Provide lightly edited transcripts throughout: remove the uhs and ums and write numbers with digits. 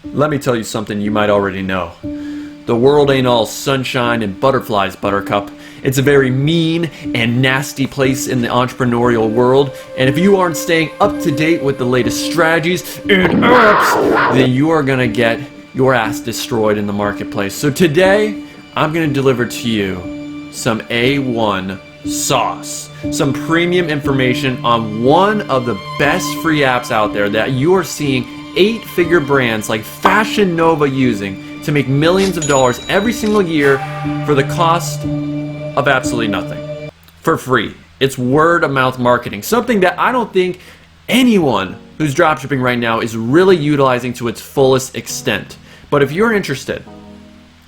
Let me tell you something you might already know. The world ain't all sunshine and butterflies, Buttercup. It's a very mean and nasty place in the entrepreneurial world, and if you aren't staying up to date with the latest strategies and apps, then you are gonna get your ass destroyed in the marketplace. So today, I'm gonna deliver to you some A1 sauce, some premium information on one of the best free apps out there that you are seeing 8-figure brands like Fashion Nova using to make millions of dollars every single year for the cost of absolutely nothing. For free. It's word of mouth marketing, something that I don't think anyone who's dropshipping right now is really utilizing to its fullest extent. But if you're interested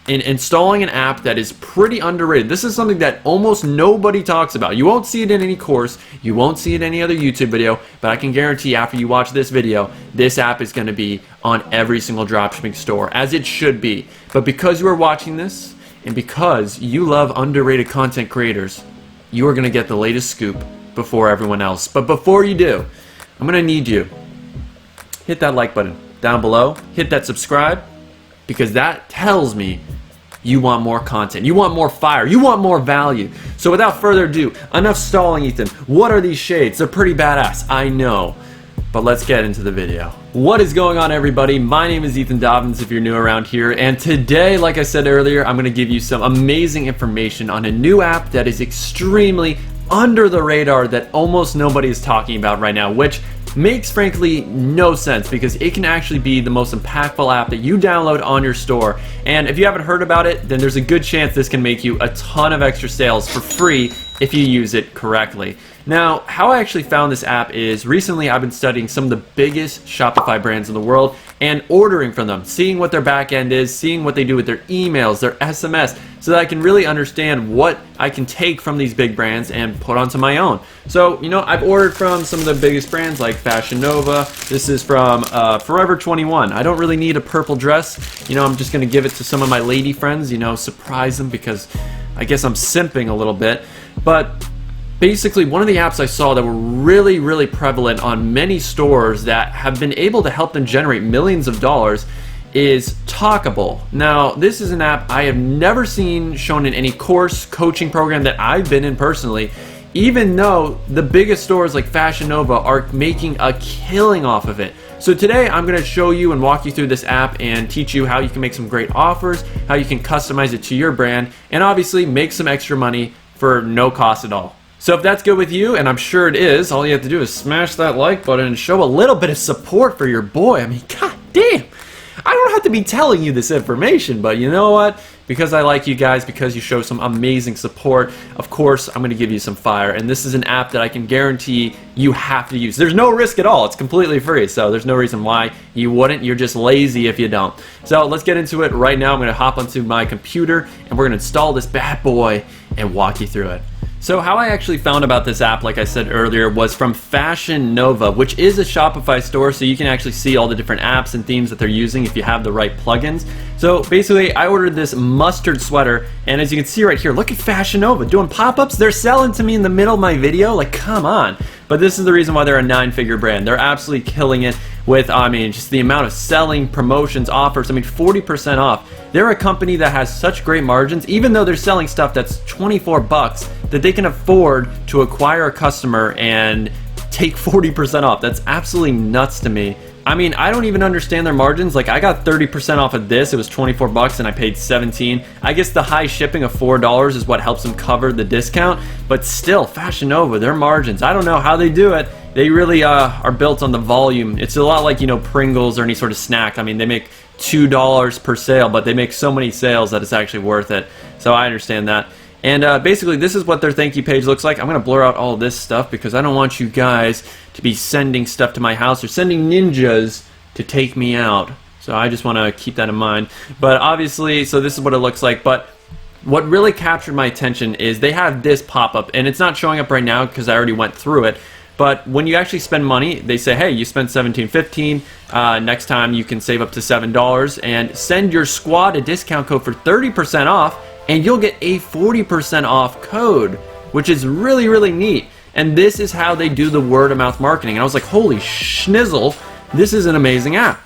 in installing an app that is pretty underrated, this is something that almost nobody talks about. You won't see it in any course, you won't see it in any other YouTube video, but I can guarantee after you watch this video, this app is going to be on every single dropshipping store, as it should be. But because you are watching this, and because you love underrated content creators, you are going to get the latest scoop before everyone else. But before you do, I'm going to need you. Hit that like button down below, hit that subscribe, because that tells me you want more content, you want more fire, you want more value. So without further ado, enough stalling, Ethan. What are these shades? They're pretty badass, I know. But let's get into the video. What is going on, everybody? My name is Ethan Dobbins if you're new around here, and today, like I said earlier, I'm going to give you some amazing information on a new app that is extremely under the radar that almost nobody is talking about right now, which makes frankly no sense because it can actually be the most impactful app that you download on your store. And if you haven't heard about it, then there's a good chance this can make you a ton of extra sales for free if you use it correctly. Now, how I actually found this app is recently I've been studying some of the biggest Shopify brands in the world and ordering from them, seeing what their back end is, seeing what they do with their emails, their SMS, so that I can really understand what I can take from these big brands and put onto my own. So, I've ordered from some of the biggest brands like Fashion Nova. This is from Forever 21. I don't really need a purple dress. I'm just going to give it to some of my lady friends, surprise them because I guess I'm simping a little bit. But basically, one of the apps I saw that were really prevalent on many stores that have been able to help them generate millions of dollars is Talkable. Now, this is an app I have never seen shown in any course, coaching program that I've been in personally, even though the biggest stores like Fashion Nova are making a killing off of it. So today I'm going to show you and walk you through this app and teach you how you can make some great offers, how you can customize it to your brand, and obviously make some extra money for no cost at all. So if that's good with you, and I'm sure it is, all you have to do is smash that like button and show a little bit of support for your boy. I mean, god damn, I don't have to be telling you this information, but you know what? Because I like you guys, because you show some amazing support, of course, I'm going to give you some fire. And this is an app that I can guarantee you have to use. There's no risk at all. It's completely free, so there's no reason why you wouldn't. You're just lazy if you don't. So let's get into it right now. I'm going to hop onto my computer, and we're going to install this bad boy and walk you through it. So how I actually found about this app, like I said earlier, was from Fashion Nova, which is a Shopify store, so you can actually see all the different apps and themes that they're using if you have the right plugins. So basically, I ordered this mustard sweater, and as you can see right here, look at Fashion Nova doing pop-ups. They're selling to me in the middle of my video, like come on. But this is the reason why they're a 9-figure brand. They're absolutely killing it with, just the amount of selling, promotions, offers. 40% off. They're a company that has such great margins, even though they're selling stuff that's 24 bucks, that they can afford to acquire a customer and take 40% off. That's absolutely nuts to me. I don't even understand their margins. Like, I got 30% off of this. It was 24 bucks and I paid 17. I guess the high shipping of $4 is what helps them cover the discount. But still, Fashion Nova, their margins, I don't know how they do it. They really are built on the volume. It's a lot like, Pringles or any sort of snack. They make $2 per sale, but they make so many sales that it's actually worth it. So I understand that. And basically, this is what their thank you page looks like. I'm going to blur out all this stuff because I don't want you guys to be sending stuff to my house or sending ninjas to take me out. So I just want to keep that in mind. But obviously, so this is what it looks like. But what really captured my attention is they have this pop-up. And it's not showing up right now because I already went through it. But when you actually spend money, they say, hey, you spent $17.15. Next time you can save up to $7 and send your squad a discount code for 30% off. And you'll get a 40% off code, which is really neat. And this is how they do the word of mouth marketing. And I was like, holy schnizzle, this is an amazing app.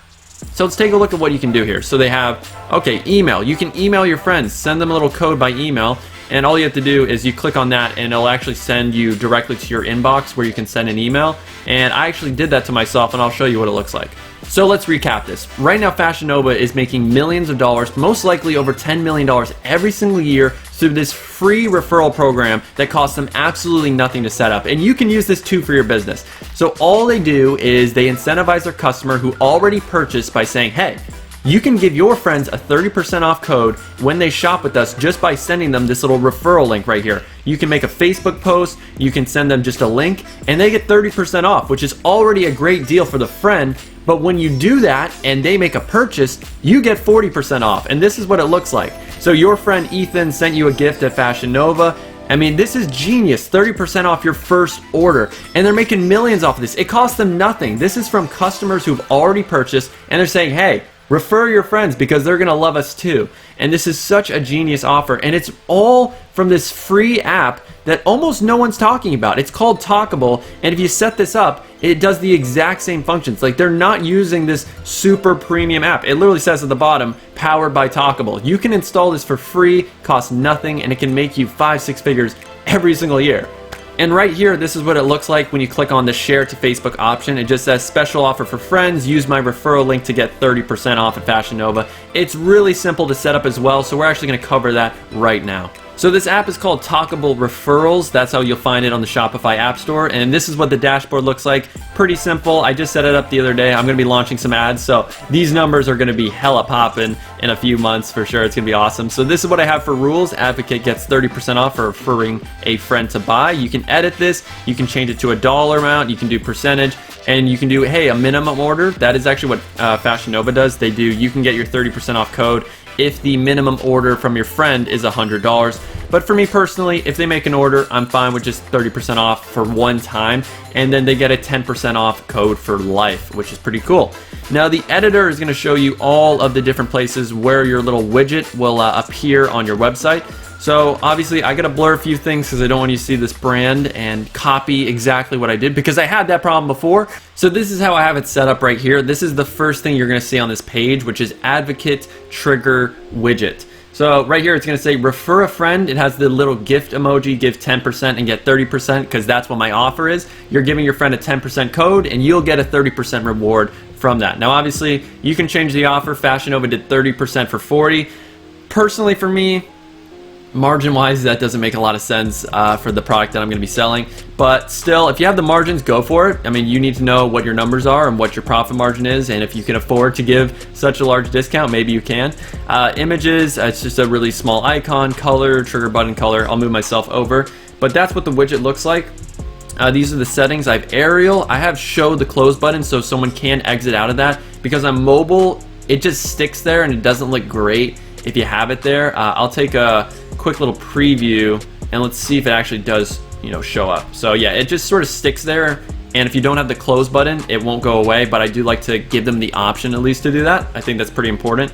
So let's take a look at what you can do here. So they have, okay, email. You can email your friends, send them a little code by email, and all you have to do is you click on that and it'll actually send you directly to your inbox where you can send an email. And I actually did that to myself, and I'll show you what it looks like. So let's recap this. Right now, Fashion Nova is making millions of dollars, most likely over $10 million every single year through this free referral program that costs them absolutely nothing to set up. And you can use this too for your business. So all they do is they incentivize their customer who already purchased by saying, hey, you can give your friends a 30% off code when they shop with us just by sending them this little referral link right here. You can make a Facebook post, you can send them just a link, and they get 30% off, which is already a great deal for the friend. But when you do that and they make a purchase, you get 40% off. And this is what it looks like. So your friend Ethan sent you a gift at Fashion Nova. I mean, this is genius. 30% off your first order. And they're making millions off of this. It costs them nothing. This is from customers who've already purchased, and they're saying, hey, refer your friends because they're gonna love us too. And this is such a genius offer, and it's all from this free app that almost no one's talking about. It's called Talkable, and if you set this up, it does the exact same functions. Like, they're not using this super premium app. It literally says at the bottom, powered by Talkable. You can install this for free, costs nothing, and it can make you 5-6 figures every single year. And right here, this is what it looks like when you click on the share to Facebook option. It just says special offer for friends. Use my referral link to get 30% off at Fashion Nova. It's really simple to set up as well, so we're actually going to cover that right now. So this app is called Talkable Referrals. That's how you'll find it on the Shopify App Store. And this is what the dashboard looks like. Pretty simple. I just set it up the other day. I'm going to be launching some ads, so these numbers are going to be hella popping in a few months for sure. It's going to be awesome. So this is what I have for rules. Advocate gets 30% off for referring a friend to buy. You can edit this. You can change it to a dollar amount. You can do percentage. And you can do, hey, a minimum order. That is actually what Fashion Nova does. They do, you can get your 30% off code if the minimum order from your friend is $100. But for me personally, if they make an order, I'm fine with just 30% off for one time, and then they get a 10% off code for life, which is pretty cool. Now the editor is going to show you all of the different places where your little widget will appear on your website. So obviously I gotta blur a few things because I don't want you to see this brand and copy exactly what I did, because I had that problem before. So this is how I have it set up right here. This is the first thing you're gonna see on this page, which is Advocate Trigger Widget. So right here it's gonna say refer a friend. It has the little gift emoji, give 10% and get 30%, because that's what my offer is. You're giving your friend a 10% code and you'll get a 30% reward from that. Now obviously you can change the offer. Fashion Nova did 30% for 40. Personally for me, margin wise, that doesn't make a lot of sense for the product that I'm going to be selling, but still, if you have the margins, go for it. I mean, you need to know what your numbers are and what your profit margin is, and if you can afford to give such a large discount, maybe you can. Images, it's just a really small icon, color, trigger button color. I'll move myself over, but that's what the widget looks like. These are the settings. I have Arial. I have show the close button so someone can exit out of that, because on mobile it just sticks there and it doesn't look great if you have it there. I'll take a quick little preview and let's see if it actually does, show up. So yeah, it just sort of sticks there, and if you don't have the close button, it won't go away, but I do like to give them the option at least to do that. I think that's pretty important.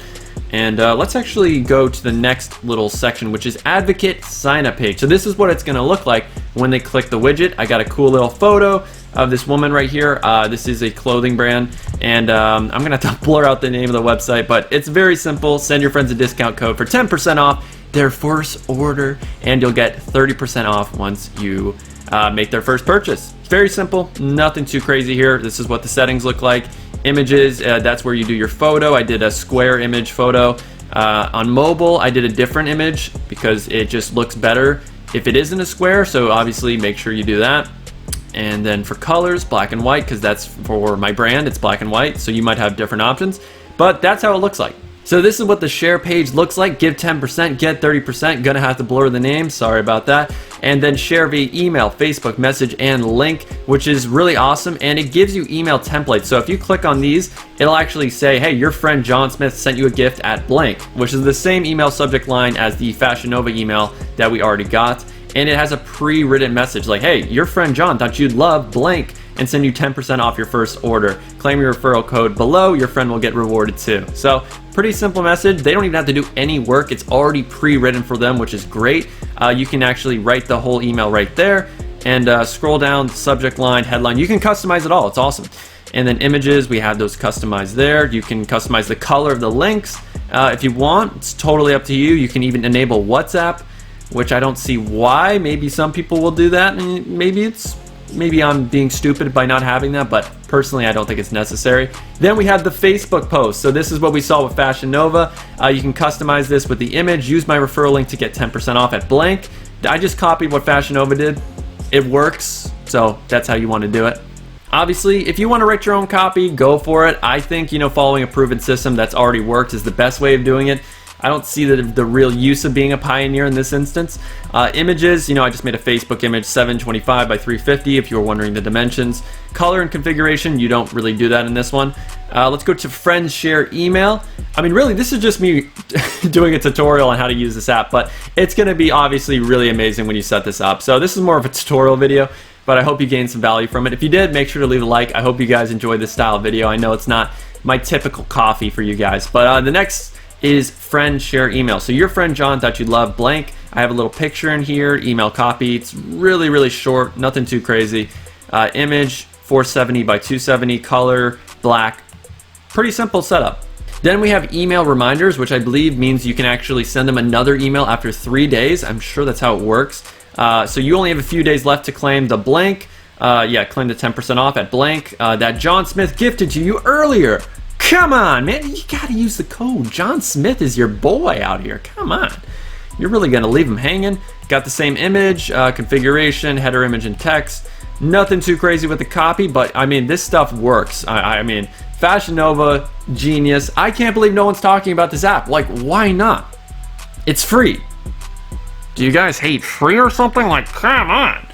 And let's actually go to the next little section, which is Advocate Sign Up Page. So this is what it's gonna look like when they click the widget. I got a cool little photo of this woman right here. This is a clothing brand, and I'm gonna have to blur out the name of the website, but it's very simple. Send your friends a discount code for 10% off their first order, and you'll get 30% off once you make their first purchase. It's very simple, nothing too crazy here. This is what the settings look like. Images, that's where you do your photo. I did a square image photo. On mobile, I did a different image because it just looks better if it isn't a square, so obviously make sure you do that. And then for colors, black and white, because that's for my brand, it's black and white, so you might have different options, but that's how it looks like. So this is what the share page looks like. Give 10%, get 30%. Gonna have to blur the name, sorry about that. And then share via email, Facebook message, and link, which is really awesome. And it gives you email templates. So if you click on these, it'll actually say, hey, your friend John Smith sent you a gift at blank, which is the same email subject line as the Fashion Nova email that we already got. And it has a pre-written message like, hey, your friend John thought you'd love blank and send you 10% off your first order. Claim your referral code below, your friend will get rewarded too. So pretty simple message. They don't even have to do any work. It's already pre-written for them, which is great. You can actually write the whole email right there and scroll down, subject line, headline. You can customize it all. It's awesome. And then images, we have those customized there. You can customize the color of the links if you want. It's totally up to you. You can even enable WhatsApp, which I don't see why. Maybe some people will do that, and maybe I'm being stupid by not having that, but personally I don't think it's necessary. Then we have the Facebook post. So this is what we saw with Fashion Nova. You can customize this with the image. Use my referral link to get 10% off at blank. I just copied what Fashion Nova did. It works, so that's how you want to do it. Obviously, if you want to write your own copy, go for it. I think, following a proven system that's already worked is the best way of doing it. I don't see the real use of being a pioneer in this instance. Images, I just made a Facebook image, 725 by 350 if you were wondering the dimensions. Color and configuration, you don't really do that in this one. Let's go to friends share email. I mean, really, this is just me doing a tutorial on how to use this app, but it's going to be obviously really amazing when you set this up. So this is more of a tutorial video, but I hope you gained some value from it. If you did, make sure to leave a like. I hope you guys enjoyed this style of video. I know it's not my typical coffee for you guys, but the next is friend share email. So your friend John thought you'd love blank. I have a little picture in here, email copy. It's really short, nothing too crazy. Image 470 by 270, color black. Pretty simple setup. Then we have email reminders, which I believe means you can actually send them another email after 3 days. I'm sure that's how it works. So you only have a few days left to claim the blank. Claim the 10% off at blank that John Smith gifted to you earlier. Come on, man, you gotta use the code. John Smith is your boy out here. Come on. You're really gonna leave him hanging. Got the same image, configuration, header image and text. Nothing too crazy with the copy, but I mean, this stuff works. I mean, Fashion Nova, genius. I can't believe no one's talking about this app. Like, why not? It's free. Do you guys hate free or something? Like, come on.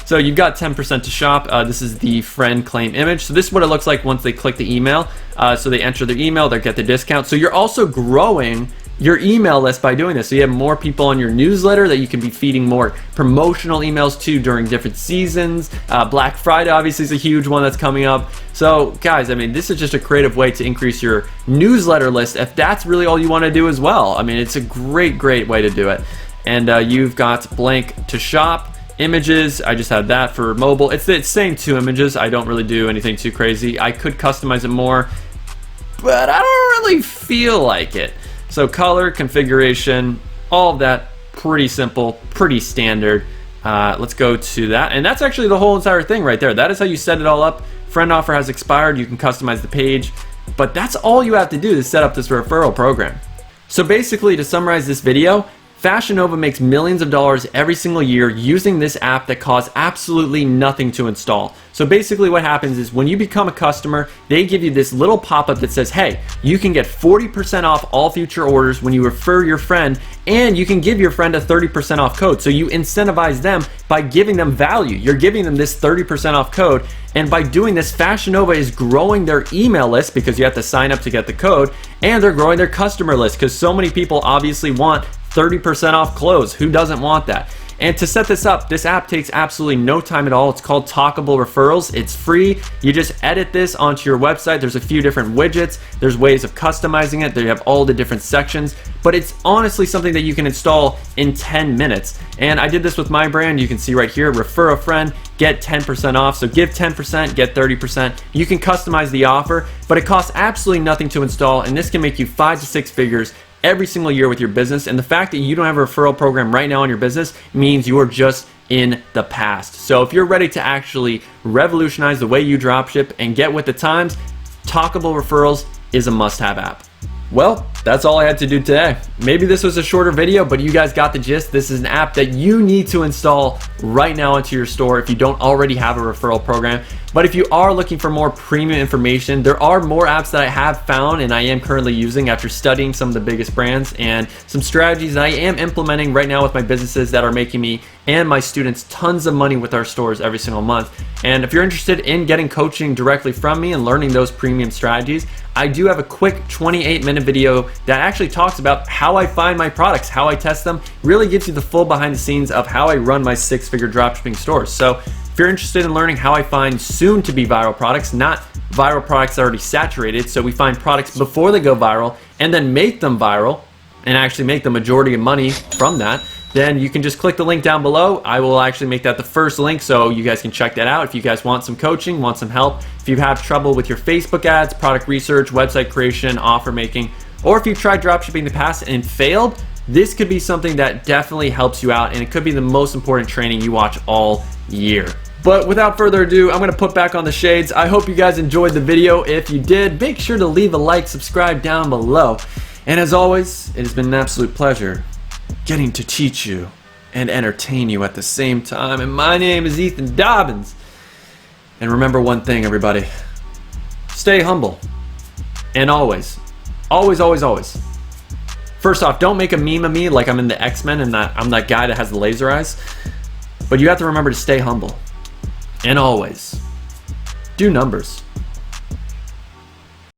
So you've got 10% to shop. This is the friend claim image. So this is what it looks like once they click the email. So they enter their email, they get the discount. So you're also growing your email list by doing this. So you have more people on your newsletter that you can be feeding more promotional emails to during different seasons. Black Friday obviously is a huge one that's coming up. So guys, I mean, this is just a creative way to increase your newsletter list if that's really all you want to do as well. I mean, it's a great way to do it. And you've got blank to shop. Images, I just had that for mobile. It's the same two images. I don't really do anything too crazy. I could customize it more, but I don't really feel like it. So color, configuration, all of that, pretty simple, pretty standard. Let's go to that. And that's actually the whole entire thing right there. That is how you set it all up. Friend offer has expired. You can customize the page, but that's all you have to do to set up this referral program. So basically, to summarize this video, Fashion Nova makes millions of dollars every single year using this app that costs absolutely nothing to install. So basically what happens is when you become a customer, they give you this little pop-up that says, hey, you can get 40% off all future orders when you refer your friend, and you can give your friend a 30% off code. So you incentivize them by giving them value. You're giving them this 30% off code, and by doing this, Fashion Nova is growing their email list because you have to sign up to get the code, and they're growing their customer list because so many people obviously want 30% off clothes. Who doesn't want that? And to set this up, this app takes absolutely no time at all. It's called Talkable Referrals. It's free. You just edit this onto your website. There's a few different widgets. There's ways of customizing it. They have all the different sections, but it's honestly something that you can install in 10 minutes. And I did this with my brand. You can see right here, refer a friend, get 10% off. So give 10%, get 30%. You can customize the offer, but it costs absolutely nothing to install. And this can make you 5 to 6 figures every single year with your business. And the fact that you don't have a referral program right now in your business means you are just in the past. So if you're ready to actually revolutionize the way you dropship and get with the times, Talkable Referrals is a must-have app. Well, that's all I had to do today. Maybe this was a shorter video, but you guys got the gist. This is an app that you need to install right now into your store if you don't already have a referral program. But if you are looking for more premium information, there are more apps that I have found and I am currently using after studying some of the biggest brands, and some strategies that I am implementing right now with my businesses that are making me and my students tons of money with our stores every single month. And if you're interested in getting coaching directly from me and learning those premium strategies, I do have a quick 28-minute video that actually talks about how I find my products, how I test them, really gives you the full behind the scenes of how I run my 6-figure dropshipping stores. So if you're interested in learning how I find soon to be viral products, not viral products that are already saturated, so we find products before they go viral and then make them viral and actually make the majority of money from that, then you can just click the link down below. I will actually make that the first link so you guys can check that out if you guys want some coaching, want some help. If you have trouble with your Facebook ads, product research, website creation, offer making, or if you've tried dropshipping in the past and failed, this could be something that definitely helps you out, and it could be the most important training you watch all year. But without further ado, I'm going to put back on the shades. I hope you guys enjoyed the video. If you did, make sure to leave a like, subscribe down below. And as always, it has been an absolute pleasure getting to teach you and entertain you at the same time. And my name is Ethan Dobbins. And remember one thing, everybody. Stay humble. And always, always, always, always. First off, don't make a meme of me like I'm in the X-Men and I'm that guy that has the laser eyes. But you have to remember to stay humble. And always, do numbers.